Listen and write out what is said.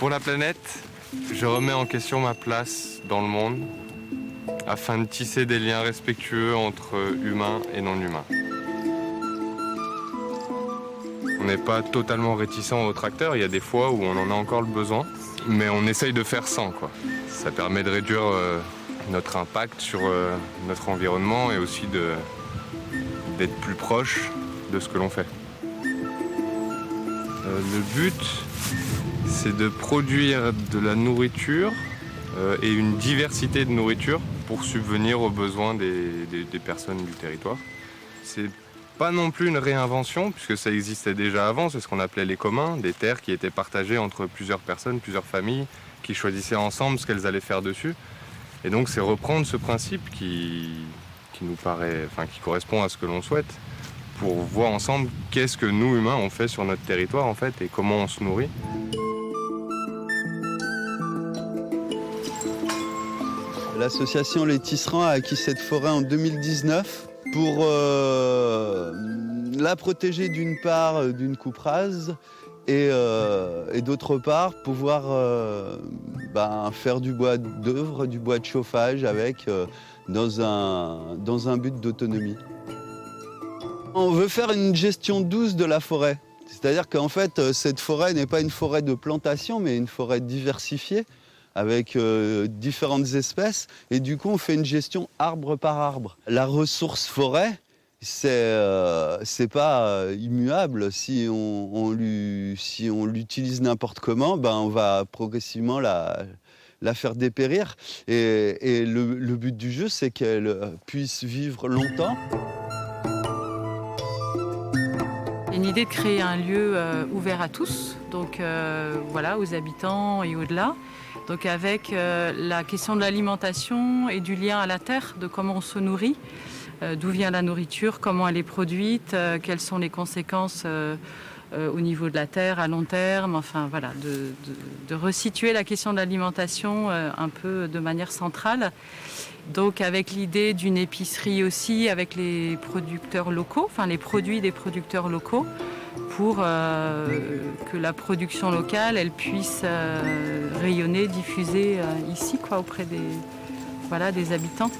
Pour la planète, je remets en question ma place dans le monde afin de tisser des liens respectueux entre humains et non-humains. On n'est pas totalement réticent aux tracteurs, il y a des fois où on en a encore le besoin, mais on essaye de faire sans, quoi. Ça permet de réduire notre impact sur notre environnement et aussi d'être plus proche de ce que l'on fait. Le but, c'est de produire de la nourriture et une diversité de nourriture pour subvenir aux besoins des personnes du territoire. C'est pas non plus une réinvention, puisque ça existait déjà avant, c'est ce qu'on appelait les communs, des terres qui étaient partagées entre plusieurs personnes, plusieurs familles, qui choisissaient ensemble ce qu'elles allaient faire dessus. Et donc c'est reprendre ce principe qui nous paraît, qui correspond à ce que l'on souhaite, pour voir ensemble qu'est-ce que nous, humains, on fait sur notre territoire, en fait, et comment on se nourrit. L'association Les Tisserands a acquis cette forêt en 2019 pour la protéger d'une part d'une coupe rase et d'autre part pouvoir faire du bois d'œuvre, du bois de chauffage avec dans un but d'autonomie. On veut faire une gestion douce de la forêt. C'est-à-dire qu'en fait, cette forêt n'est pas une forêt de plantation, mais une forêt diversifiée avec différentes espèces. Et du coup, on fait une gestion arbre par arbre. La ressource forêt, c'est pas immuable. Si on l'utilise n'importe comment, on va progressivement la faire dépérir. Et le but du jeu, c'est qu'elle puisse vivre longtemps. Une idée de créer un lieu ouvert à tous, donc aux habitants et au-delà. Donc avec la question de l'alimentation et du lien à la terre, de comment on se nourrit, d'où vient la nourriture, comment elle est produite, quelles sont les conséquences au niveau de la terre à long terme, de resituer la question de l'alimentation un peu de manière centrale. Donc avec l'idée d'une épicerie aussi avec les producteurs locaux, les produits des producteurs locaux, pour que la production locale elle puisse rayonner, diffuser ici auprès des habitants.